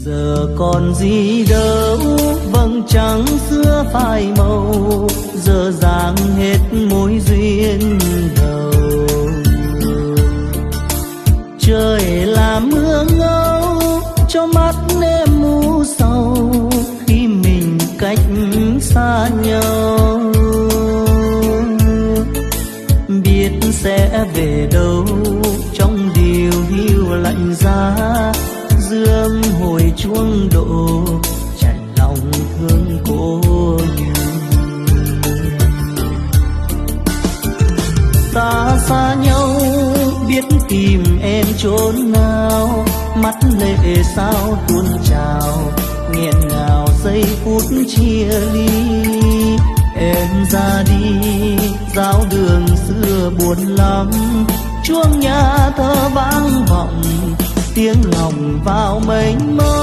Giờ còn gì đâu vầng trăng xưa phai màu, giờ dáng hết mối duyên đầu. Trời là mưa ngâu cho mắt em u sầu, khi mình cách xa nhau. Biết sẽ về đâu trong điều hiu lạnh giá, dương hồi chuông độ chạy lòng thương cô nhung. Ta xa nhau biết tìm em chốn nào, mắt lệ sao tuôn trào nghẹn ngào giây phút chia ly. Em ra đi giáo đường xưa buồn lắm, chuông nhà thơ vang vọng tiếng lòng vào mênh mông.